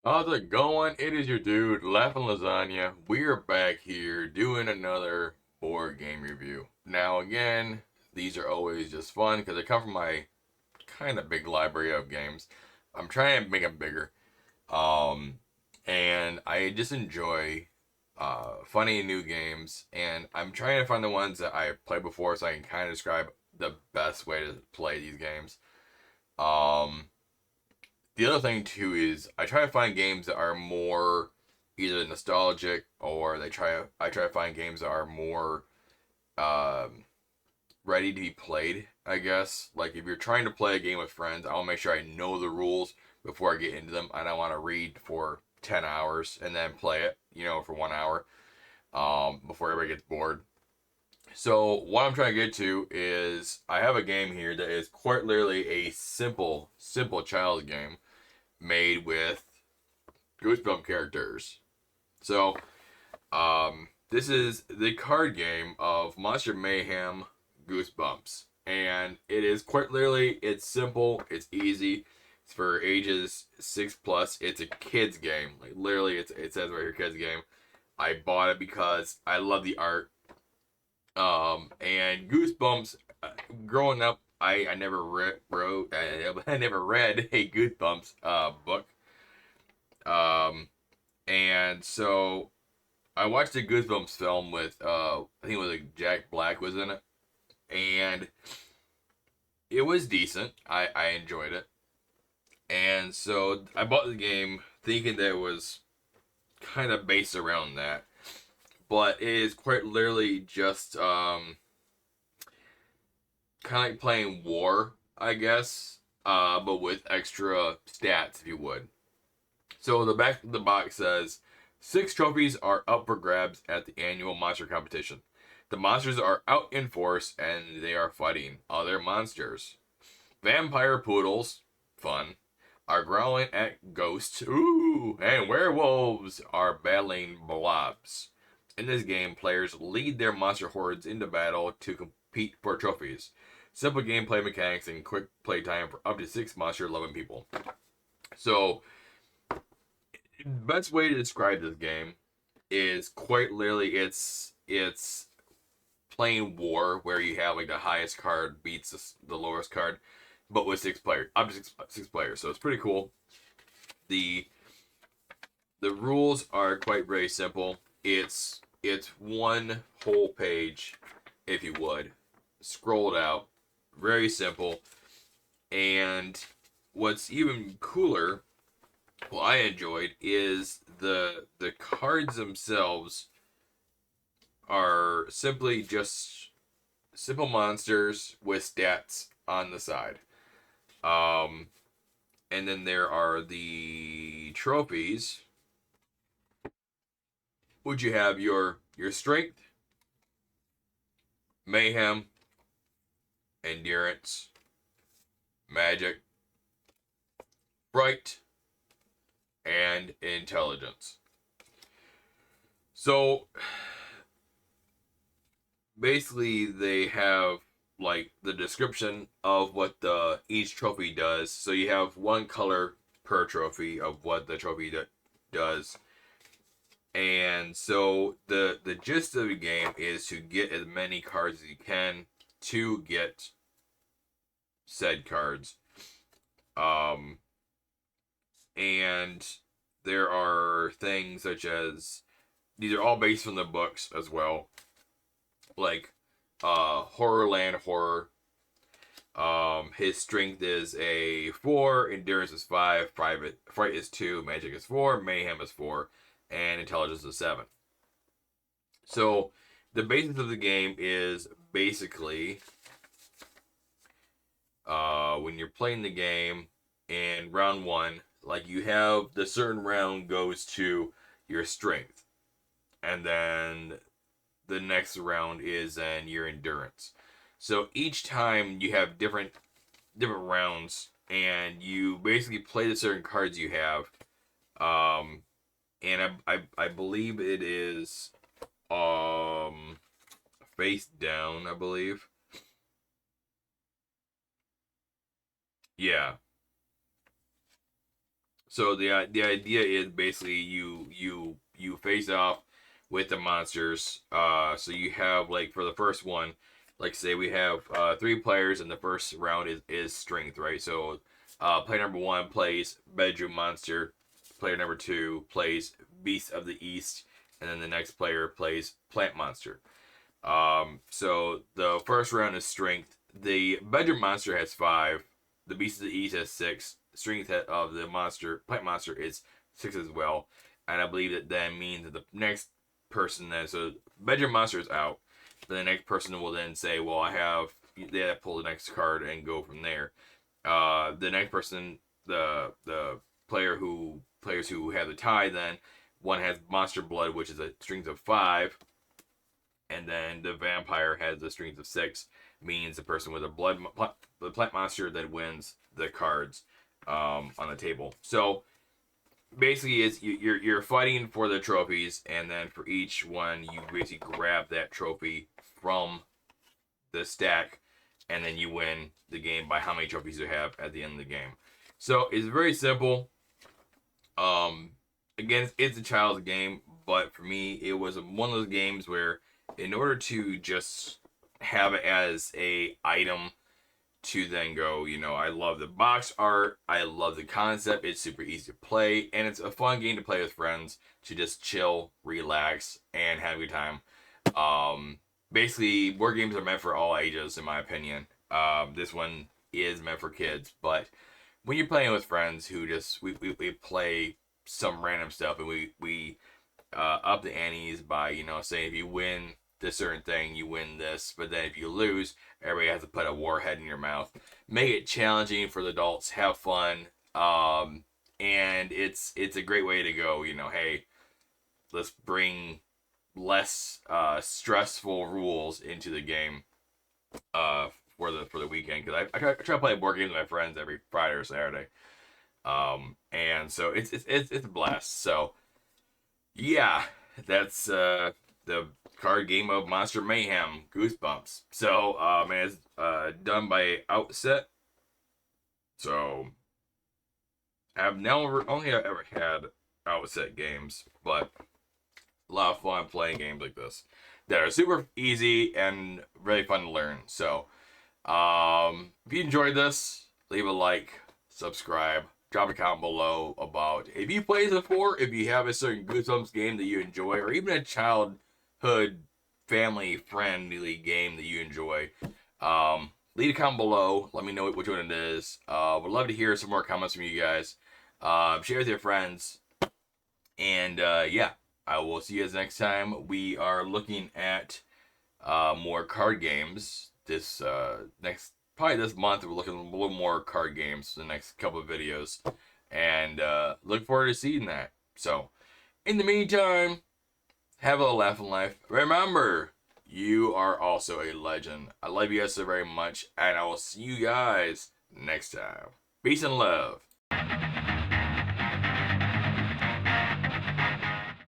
How's it going? It is your dude, Laughing Lasagna. We're back here doing another board game review. Now, again, these are always just fun because they come from my kind of big library of games. I'm trying to make them bigger. Um, and I just enjoy funny new games, and I'm trying to find the ones that I played before so I can kind of describe the best way to play these games. Um, the other thing too is I try to find games that are more either nostalgic or I try to find games that are more um, ready to be played. I guess like if you're trying to play a game with friends, I want to make sure I know the rules before I get into them. I don't want to read for 10 hours and then play it, for 1 hour before everybody gets bored. So what I'm trying to get to is I have a game here that is quite literally a simple child game made with Goosebumps characters. So, this is the card game of Monster Mayhem Goosebumps. And it is quite literally, it's simple, it's easy, it's for ages 6 plus. It's a kid's game. Like, literally, it says right here, kids game. I bought it because I love the art. And Goosebumps, growing up, I never wrote, I never read a Goosebumps book. Um, and so I watched the Goosebumps film with I think it was like Jack Black was in it, and it was decent. I enjoyed it, and so I bought the game thinking that it was kind of based around that, but it is quite literally just kind of like playing War, I guess, but with extra stats, if you would. So the back of the box says 6 trophies are up for grabs at the annual monster competition. The monsters are out in force and they are fighting other monsters. Vampire poodles, fun, are growling at ghosts, ooh, and werewolves are battling blobs. In this game, players lead their monster hordes into battle to compete for trophies. Simple gameplay mechanics and quick playtime for up to 6 monster-loving people. So, best way to describe this game is quite literally it's playing War where you have like the highest card beats the lowest card, but with 6 players, up to six players. So it's pretty cool. the The rules are quite very simple. It's one whole page, if you would, scrolled out, very simple. And what's even cooler, what I enjoyed, is the cards themselves are simply just simple monsters with stats on the side. Um, and then there are the trophies, which you have your strength, mayhem, endurance, magic, fright, and intelligence. So basically, they have like the description of what the each trophy does. So you have one color per trophy of what the trophy does. And so the gist of the game is to get as many cards as you can to get said cards. Um, and there are things such as these are all based from the books as well, like Horrorland Horror. His strength is a 4, endurance is 5, fright is 2, magic is 4, mayhem is 4, and intelligence is 7. So the basis of the game is basically when you're playing the game in round one, like you have the certain round goes to your strength, and then the next round is then your endurance. So each time you have different rounds, and you basically play the certain cards you have. Um, and I believe it is face down. I believe. Yeah. So the idea is basically you face off with the monsters. So you have like for the first one, like say we have 3 players, and the first round is strength, right? So player number 1 plays bedroom monster, player number 2 plays beast of the east, and then the next player plays plant monster. So the first round is strength. The bedroom monster has 5. The beast of the east has 6. Strength of the monster, plant monster, is 6 as well. And I believe that then means that the next person then, so bedroom monster is out. The next person will then say, well, I have, they have to pull the next card and go from there. The next person, the players who have the tie, then one has monster blood, which is a strength of 5, and then the vampire has the strength of 6, means the person with the plant monster that wins the cards on the table. So basically, it's you're fighting for the trophies, and then for each one, you basically grab that trophy from the stack, and then you win the game by how many trophies you have at the end of the game. So it's very simple. Um, Again, it's a child's game, but for me, it was one of those games where, in order to just have it as a item to then go, I love the box art, I love the concept, it's super easy to play, and it's a fun game to play with friends to just chill, relax, and have a good time. Basically, board games are meant for all ages, in my opinion. This one is meant for kids, but when you're playing with friends who just we play some random stuff, and we up the antes by saying if you win this certain thing, you win this, but then if you lose, everybody has to put a warhead in your mouth. Make it challenging for the adults. Have fun, and it's a great way to go. Hey, let's bring less stressful rules into the game for the weekend, because I try to play board games with my friends every Friday or Saturday. And so it's a blast. So yeah, that's the card game of Monster Mayhem, Goosebumps. So man, it's done by Outset. So I've never only ever had Outset games, but a lot of fun playing games like this that are super easy and really fun to learn. So if you enjoyed this, leave a like, subscribe, drop a comment below about if you played this before, if you have a certain Goosebumps game that you enjoy, or even a childhood family friendly game that you enjoy. Leave a comment below. Let me know which one it is. Would love to hear some more comments from you guys. Share with your friends. And yeah, I will see you guys next time. We are looking at more card games. This probably this month, we're looking at a little more card games in the next couple of videos, and look forward to seeing that. So in the meantime, have a laugh in life. Remember, you are also a legend. I love you guys so very much, and I will see you guys next time. Peace and love.